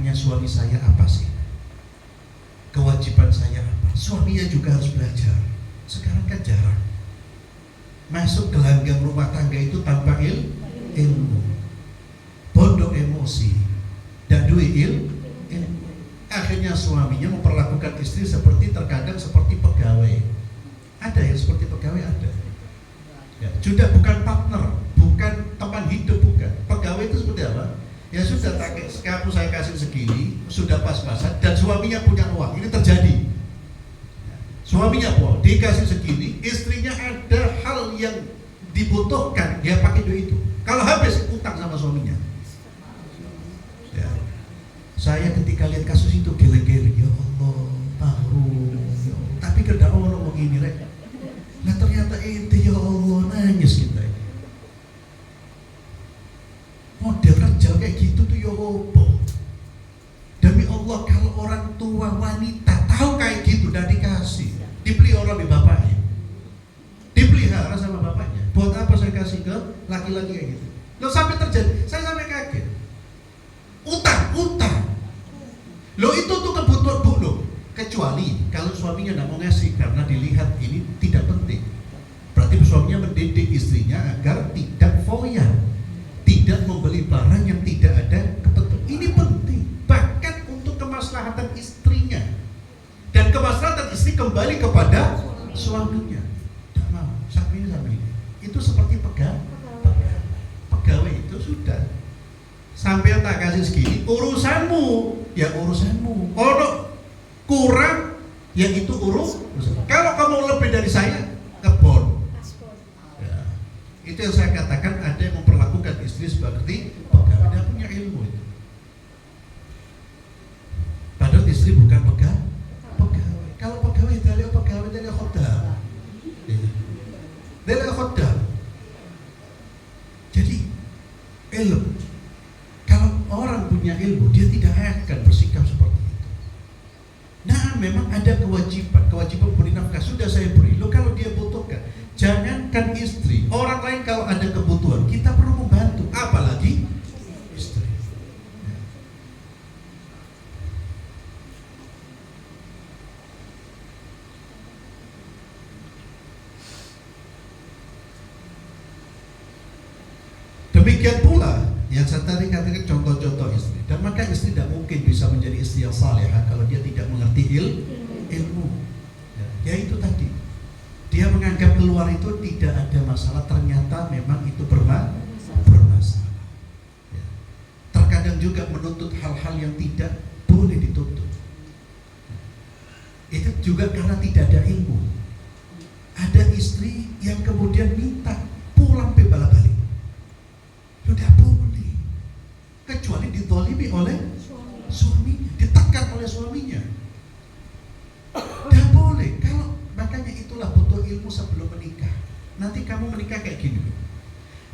haknya suami saya apa sih? Kewajiban saya apa? Suaminya juga harus belajar. Sekarang kan jarang masuk gelanggang rumah tangga itu tanpa ilmu, bodoh emosi, dan duwe ilmu. Akhirnya suaminya memperlakukan istri terkadang seperti pegawai. Ada yang seperti pegawai, ada. Ya, sudah bukan partner, bukan teman hidup, bukan. Pegawai itu seperti apa? Ya sudah, kamu saya kasih segini, sudah pas-pasan, dan suaminya punya uang. Ini terjadi. Suaminya dikasih segini, istrinya ada hal yang dibutuhkan, dia pakai duit itu. Kalau habis, utang sama suaminya. Ya. Saya ketika lihat kasus itu geleng-geleng, ya Allah, tahu. Ya. Tapi kerja Allah ngomong gini, rek. Nah ternyata itu ya Allah, nangis kita. Model kerja kayak gitu tuh ya Allah. Demi Allah, kalau orang tua wanita tahu kayak gitu dan dikasih, dipelihara oleh bapaknya, dipelihara sama bapaknya. Buat apa saya kasih ke laki-laki kayak gitu? Loh sampai terjadi, saya sampai kaget. Utang. Loh itu tuh kebutuhan bu loh. Kecuali kalau suaminya tidak mau ngasih karena dilihat ini tidak penting. Berarti suaminya mendidik istrinya agar tidak foya, tidak membeli barang yang tidak ada kepentingan. Ini penting, bahkan untuk kemaslahatan istrinya. Dan kemaslahatan istri kembali kepada suaminya. Tidak mau, sampai ini. Itu seperti pegawai itu sudah. Sampai tak kasih segini, urusanmu, ya urusanmu. Kalau kurang, ya itu urusan. Kalau kamu lebih dari saya, kebon. Ya. Itu yang saya katakan, ada yang memperlakukan istri seperti pegawai, dia punya ilmu itu. Padahal istri bukan pegawai. Kalau pegawai dari khoddam. Dari khoddam. Jadi ilmu. Kalau orang punya ilmu, dia tidak akan bersikap seperti itu. Nah, memang ada kewajiban beri nafkah sudah saya beri. Lo kalau dia butuhkan, jangankan istri, orang lain kalau ada kebutuhan, kita perlu membantu, apalagi istri. Demikian pula yang saya tadi katakan contoh-contoh istri. Dan maka istri tidak mungkin bisa menjadi istri yang salehah kalau dia tidak mengerti ilmu. Ya itu tadi, dia menganggap keluar itu tidak ada masalah, ternyata memang itu bermasalah. Ya. Terkadang juga menuntut hal-hal yang tidak boleh dituntut. Itu juga karena tidak ada ilmu. Ada istri yang kemudian minta pulang balik. Sudah boleh, kecuali ditolimi oleh suaminya, ditekan oleh suaminya. Tidak boleh. Kalau makanya itulah butuh ilmu sebelum menikah. Nanti kamu menikah kayak gini.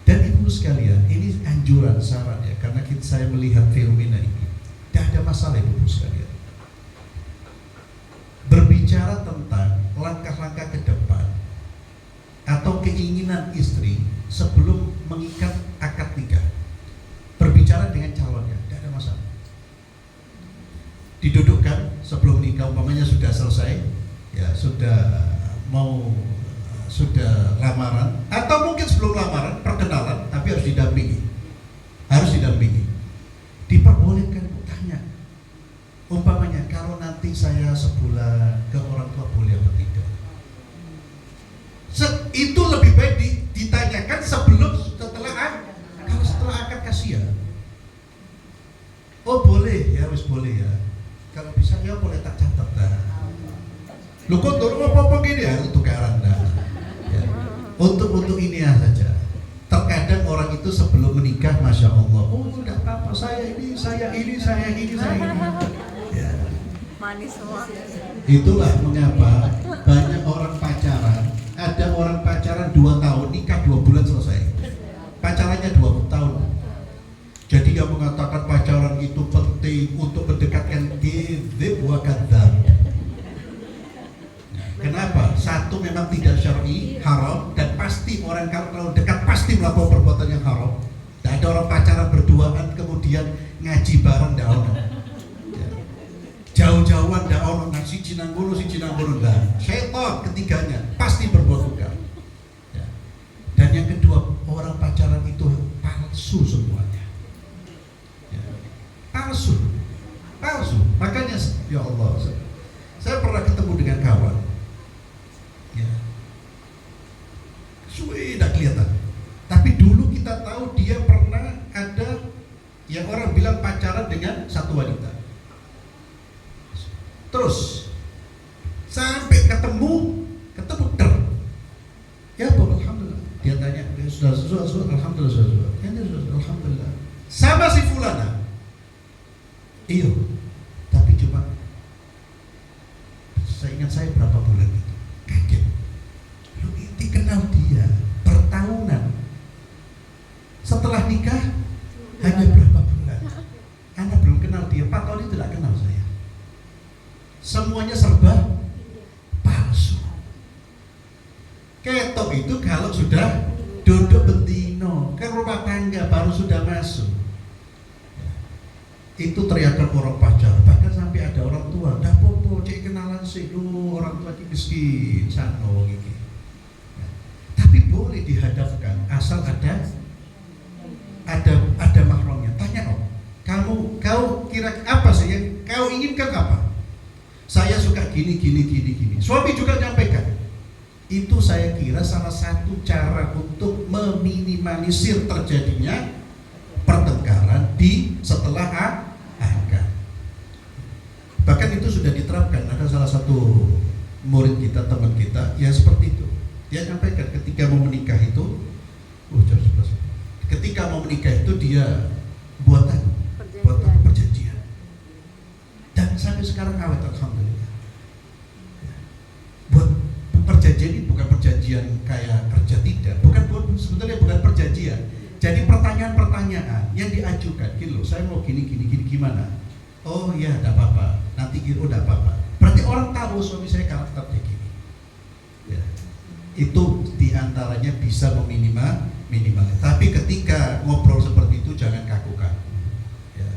Dan ibu sekalian, ini anjuran, saran ya, karena saya melihat fenomena ini. Tidak ada masalah ibu sekalian. Berbicara tentang langkah-langkah ke depan atau keinginan istri sebelum mengikat akad nikah, berbicara dengan calonnya, tidak ada masalah. Didudukkan sebelum nikah, umpamanya sudah selesai, ya sudah lamaran, atau mungkin sebelum lamaran perkenalan, tapi harus didampingi. Diperbolehkan tanya, umpamanya kalau nanti saya sebulan ke orang tua boleh atau tidak? Itu lebih baik ditanyakan kalau setelah akad kasihan. Oh boleh ya, wis boleh ya. Kalau bisa ya boleh tak catat dah. Lu kok turun apa gini ya, untuk tukaran dah. Ya. Untuk ini ya saja. Terkadang orang itu sebelum menikah, masya Allah, oh tidak apa-apa, saya ini. Ya. Manis semua. Itulah mengapa banyak orang pacaran. Ada orang pacaran 2 tahun, nikah 2 bulan selesai. Pacarannya 20 tahun. Jadi yang mengatakan pacaran itu penting untuk mendekatkan kadzib wa kadzab. Kenapa? Satu, memang tidak syar'i, haram, dan pasti orang kalau dekat pasti melakukan perbuatan yang haram. Tidak ada orang pacaran berduaan kemudian ngaji bareng, tidak ada. jauhan ndak ono si Cinanggono dah. Setan ketiganya pasti berbuat tunggal. Ya. Dan yang kedua, orang pacaran itu palsu semuanya. Ya. Palsu. Makanya ya Allah, saya pernah ketemu dengan kawan. Ya. Suwe tidak kelihatan. Tapi dulu kita tahu dia pernah ada yang orang bilang pacaran dengan satu wanita. Terus sampai ketemu ter. Ya Bapak, alhamdulillah. Dia tanya, sudah alhamdulillah. Alhamdulillah. Sama si fulana. Iya. Tapi cuma seingat saya berapa bulan itu. Kaget. Lu ini kenal dia bertahunan. Setelah nikah hanya berapa bulan. Anda belum kenal dia, 4 tahun itu tidak kenal saya. Semuanya serba palsu. Ketok itu kalau sudah duduk bentino ke rumah tangga baru sudah masuk. Itu teriakan orang pacar, bahkan sampai ada orang tua, dah popo cek kenalan sih, lu orang tua miskin, sano gitu. Tapi boleh dihadapkan asal ada mahramnya. Tanya kau kira apa sih yang kau inginkan apa? Saya suka gini. Suami juga nyampaikan. Itu saya kira salah satu cara untuk meminimalisir terjadinya pertengkaran di setelah akad. Bahkan itu sudah diterapkan. Ada salah satu murid kita, teman kita, yang seperti itu. Dia nyampaikan ketika mau menikah itu, ketika mau menikah itu dia buat perjanjian. Dan sampai sekarang awet, alhamdulillah. Buat perjanjian ini bukan perjanjian kayak kerja, tidak. Sebetulnya bukan perjanjian. Jadi pertanyaan-pertanyaan yang diajukan, gitu, saya mau gini, gimana? Oh ya, tidak apa-apa. Nanti tidak apa-apa. Berarti orang tahu suami saya karakternya gini. Ya. Itu diantaranya bisa minimal. Tapi ketika ngobrol seperti itu jangan kaku-kaku. Ya.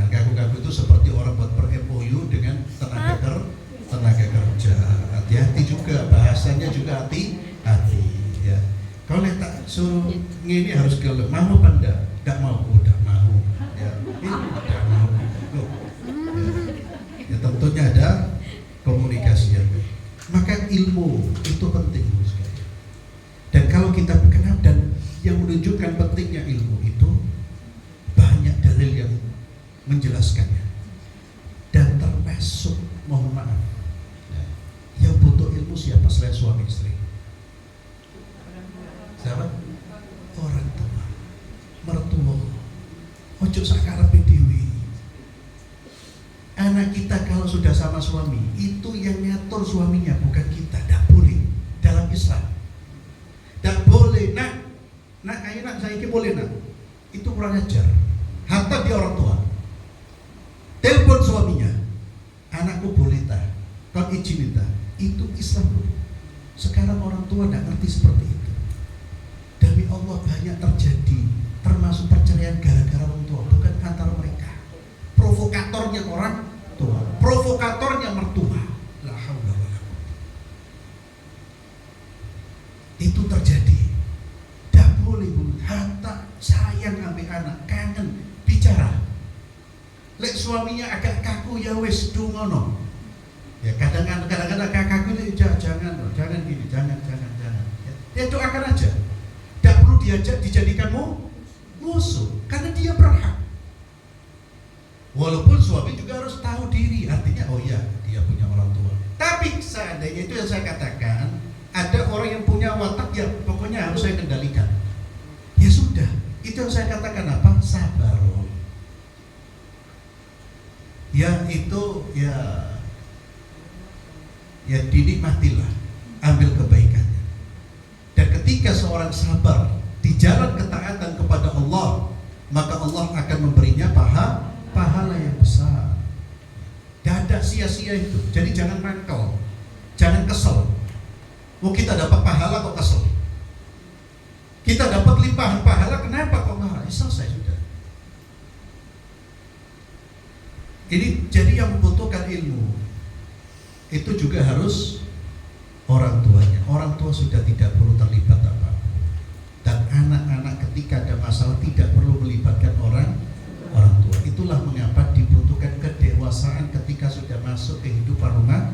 Jangan kaku-kaku itu seperti orang buat per-MOU dengan tenaga kerja. Hati-hati juga, bahasanya juga hati-hati. Ya. Kalau tak suruh ini harus mau apa enggak? Enggak mau, udah mau. Ya, udah mau. Ya, tentunya ada komunikasi yang baik. Maka ilmu itu penting, sekali. Dan kalau kita kenal dan yang menunjukkan pentingnya ilmu itu banyak dalil yang menjelaskannya. Dan termasuk, mohon maaf, yang butuh ilmu siapa selain suami istri? Siapa? Orang tua, mertua. Ojo sakarepe dewi. Anak kita kalau sudah sama suami, itu yang ngatur suaminya, bukan kita. Tidak boleh dalam Islam. Tidak boleh, nak ayo nak saya ini boleh nak. Itu kurang ajar. Hatta dia orang tua. Telepon suaminya, anakku boleh tak? Kau izin tak? Itu Islam. Sekarang orang tua tidak ngerti seperti itu. Demi Allah banyak terjadi, termasuk perceraian gara-gara orang tua, bukan antara mereka. Provokatornya orang tua, provokatornya mertua. La haula wala quwwata. Itu terjadi. Tidak boleh, hatta sayang ambil anak, kangen, bicara. Lek suaminya agak kaku ya wes dungono. Ya kadang-kadang kakakku ini jangan gini, jangan. Ya doakan aja. Tidak perlu dijadikan musuh, karena dia berhak. Walaupun suami juga harus tahu diri, artinya oh ya dia punya orang tua. Tapi seandainya itu yang saya katakan, ada orang yang punya watak ya pokoknya harus saya kendalikan. Ya sudah, itu yang saya katakan apa? Sabar. Ya itu ya dinikmatilah, ambil kebaikannya. Dan ketika seorang sabar di jalan ketaatan kepada Allah, maka Allah akan memberinya pahala yang besar. Tidak ada sia-sia itu. Jadi jangan mangkel, jangan kesel. Oh kita dapat pahala kok kesel? Kita dapat limpahan pahala, kenapa kok marah? Selesai sudah. Ini jadi yang membutuhkan ilmu itu juga harus orang tuanya. Orang tua sudah tidak perlu terlibat apa-apa. Dan anak-anak ketika ada masalah tidak perlu melibatkan orang tua. Itulah mengapa dibutuhkan kedewasaan ketika sudah masuk kehidupan rumah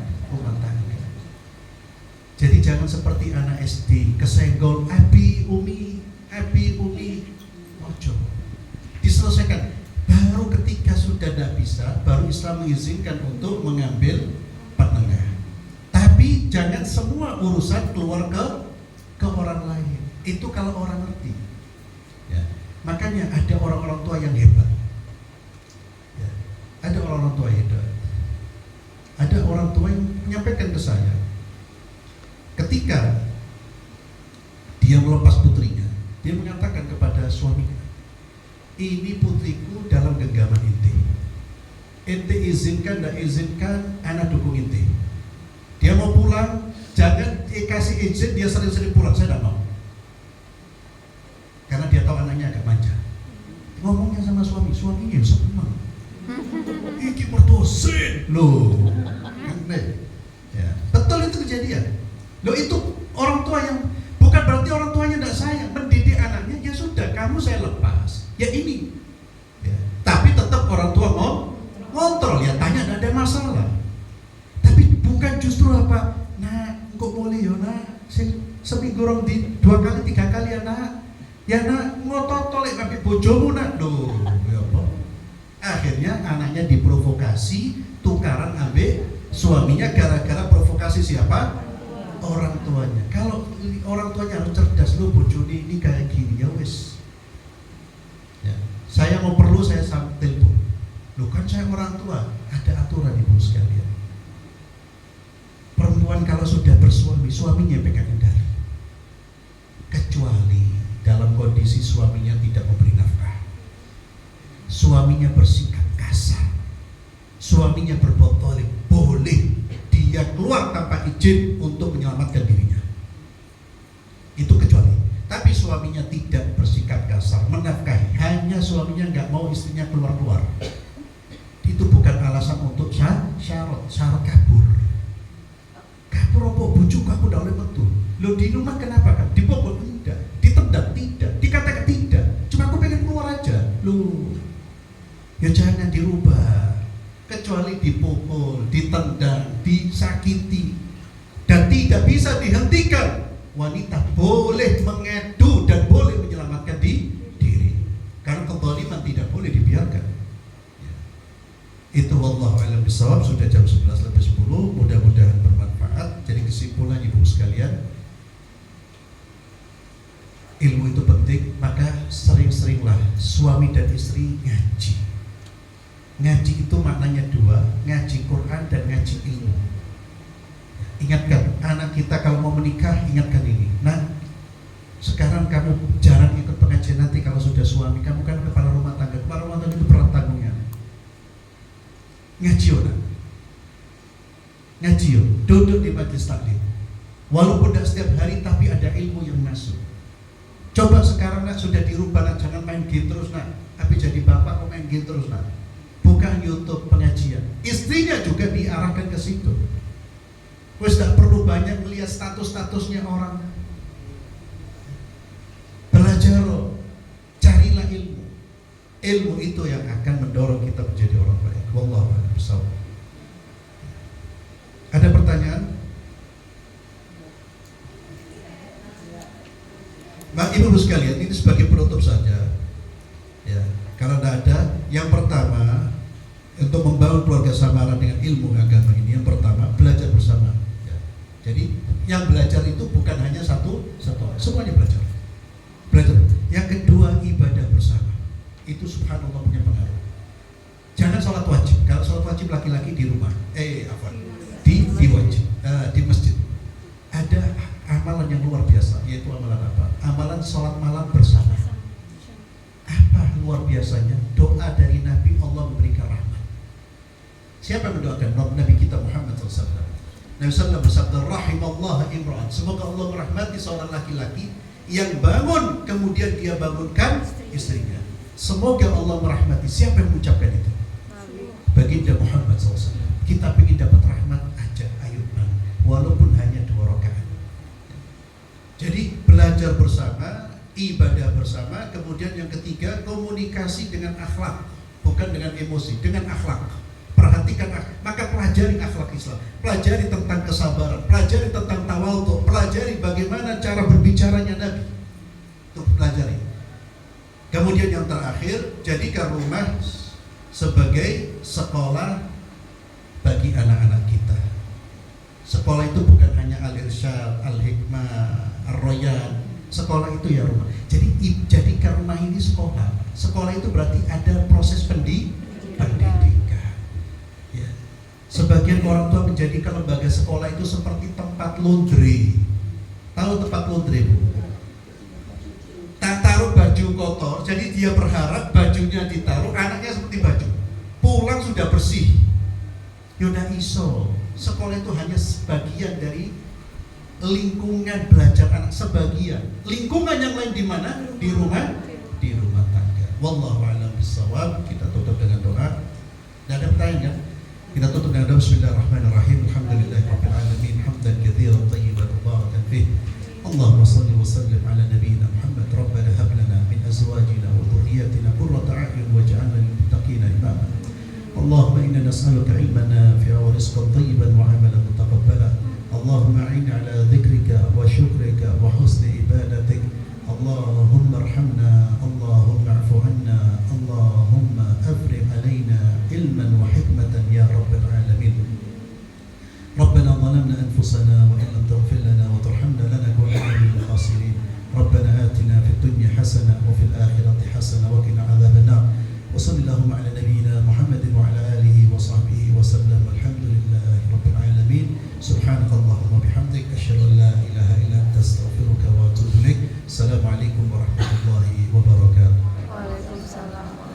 tangga. Jadi jangan seperti anak SD kesenggol abi umi ojo. Diselesaikan. Baru ketika sudah tidak bisa, baru Islam mengizinkan untuk mengambil penengah. Tapi jangan semua urusan keluar ke orang lain. Itu kalau orang ngerti. Ya. Makanya ada orang-orang tua yang hebat. Ya. Ada orang-orang tua yang hebat. Ada orang tua yang menyampaikan ke saya, ketika dia melepas putrinya, dia mengatakan kepada suaminya, ini putriku dalam genggaman ente izinkan dan izinkan, anak dukung ente. Dia mau pulang, jangan kasih izin dia sering-sering pulang, saya tidak mau. Karena dia tahu anaknya agak manja. Ngomongnya sama suaminya senang. Iki mertosin loh. Ya, betul itu kejadian. Loh itu orang tua yang bukan berarti orang tuanya tidak sayang, mendidik anaknya, ya sudah kamu saya lepas. Ya ini. Ya. Tapi tetap orang tua mau ngontrol, ya tanya tidak ada masalah. Tapi bukan justru apa? Nah, kok boleh ya nak? Seminggu orang di 2 kali 3 kali ya nak. Ya nak ngototolek tapi bojomu nak. Loh, ya apa? Akhirnya anaknya diprovokasi, tukaran ambek suaminya gara-gara provokasi siapa? Orang tuanya. Kalau orang tuanya harus cerdas, lo bojone ini kayak gini ya wes. Ya. Saya mau perlu saya telepon. Lo kan saya orang tua, ada aturan ibu sekalian. Perempuan kalau sudah bersuami, suaminya pegang kendali. Kecuali dalam kondisi suaminya tidak memberi nafkah, suaminya bersikap kasar, suaminya berbuat zalim, boleh dia keluar tanpa izin untuk menyelamatkan dirinya. Itu kecuali. Tapi suaminya tidak bersikap kasar, menafkahi, hanya suaminya nggak mau istrinya keluar-keluar. Itu bukan alasan untuk syarat kabur. Kabur apa? Bujuk aku udah oleh betul. Lo di rumah kenapa kan? Dipukul tidak, ditendang tidak, dikatakan tidak. Cuma aku pengen keluar aja. Lo, ya jangan dirubah. Kecuali dipukul, ditendang, disakiti, dan tidak bisa dihentikan. Wanita boleh mengadu dan boleh menyelamatkan diri. Karena kezaliman tidak boleh dibiarkan. Ya. Itu wallahu a'lam bishawab. Sudah jam 11:10. Mudah-mudahan bermanfaat. Jadi kesimpulan ibu sekalian, ilmu itu penting, maka sering-seringlah suami dan istri ngaji. Ngaji itu maknanya 2, ngaji Quran dan ngaji ilmu. Ingatkan anak kita kalau mau menikah, ingatkan ini. Nah, sekarang kamu jarang ikut pengajian, nanti kalau sudah suami, kamu kan kepala rumah tangga. Kepala rumah tangga itu berat tanggungnya. Ngaji yo, nak. Ngaji yo, duduk di majelis taklim. Walaupun tidak setiap hari, tapi ada ilmu yang masuk. Coba sekarang nak sudah dirubah, nak jangan main game terus nak. Tapi jadi bapak kok main game terus nak. Bukan YouTube pengajian. Istrinya juga diarahkan ke situ. Wes tidak perlu banyak melihat status-statusnya orang. Belajar loh, carilah ilmu. Ilmu itu yang akan mendorong kita menjadi orang baik. Wallahu a'lam bishawab. Ada pertanyaan? Nah, ibu sekalian, ini sebagai penutup saja. Ya, kalau tidak ada, yang pertama untuk membangun keluarga samaran dengan ilmu agama ini, yang pertama belajar bersama. Ya. Jadi yang belajar itu bukan hanya satu orang, semuanya belajar. Yang kedua ibadah bersama. Itu subhanallah punya pengaruh. Jangan sholat wajib. Kalau sholat wajib laki-laki di rumah, di wajib, di masjid. Ada amalan yang luar biasa, yaitu amalan apa? Amalan sholat malam bersama. Apa luar biasanya? Doa dari Nabi, Allah memberikan rahmat. Siapa yang mendoakan? Nabi kita Muhammad SAW. Nabi SAW bersabda, rahimallah imra'an. Semoga Allah merahmati seorang laki-laki yang bangun, kemudian dia bangunkan istrinya. Semoga Allah merahmati. Siapa yang mengucapkan itu? Baginda Muhammad SAW. Kita ingin dapat rahmat, ajak ayo bareng, walaupun hanya 2 rakaat. Jadi belajar bersama, ibadah bersama. Kemudian yang ketiga, komunikasi dengan akhlak, bukan dengan emosi, dengan akhlak. Perhatikan, maka pelajari akhlak Islam, pelajari tentang kesabaran, pelajari tentang tawadhu, pelajari bagaimana cara berbicaranya Nabi. Itu pelajari. Kemudian yang terakhir, jadikan rumah sebagai sekolah bagi anak-anak kita. Sekolah itu bukan hanya Al-Irsyad, Al-Hikmah, Ar-Royan. Sekolah itu ya rumah. Jadi jadikan rumah ini sekolah. Sekolah itu berarti ada proses pendidikan. Ya. Sebagian orang tua menjadikan lembaga sekolah itu seperti tempat laundry. Tahu tempat laundry, Bu? Taruh baju kotor, jadi dia berharap bajunya ditaruh, anaknya seperti baju. Pulang sudah bersih. Yaudah iso. Sekolah itu hanya sebagian dari lingkungan belajar anak, sebagian. Lingkungan yang lain di mana? Di rumah tangga. Wallahu a'lam bishawab. Kita tutup dengan doa. Tidak ada pertanyaan. Kita tutup dengan doa. Bismillahirrahmanirrahim. Alhamdulillahirabbil alamin. Hamdan katsiran thayyiban mubarakan fih. Allahumma shalli wa sallim ala nabiyyina Muhammad. Rabbana hab lana min azwajina wa dhurriyyatina qurrata a'yun waj'alna lil muttaqina imama. Allahumma inna nas'aluka ilman nafi'an wa rizqan thayyiban wa 'amalan mutaqabbalan. Allahumma a'inna ala dhikrika wa syukrika wa husni ibadatik. Allahumma arhamna, Allahumma afu anna, Allahumma afrigh alaina ilman wa hikmatan ya rabbal alamin. ربنا ظلمنا أنفسنا وإن لم تغفر لنا وترحمنا لنكونن من الخاسرين. ربنا آتنا في الدنيا حسنة وفي الآخرة حسنة وقنا عذاب النار. وصلى اللهم على نبينا محمد وعلى آله وصحبه وسلم والحمد لله رب العالمين. سبحانك اللهم وبحمدك أشهد أن لا إله إلا أنت أستغفرك وأتوب إليك. السلام عليكم ورحمة الله وبركاته. Waalaikumsalam.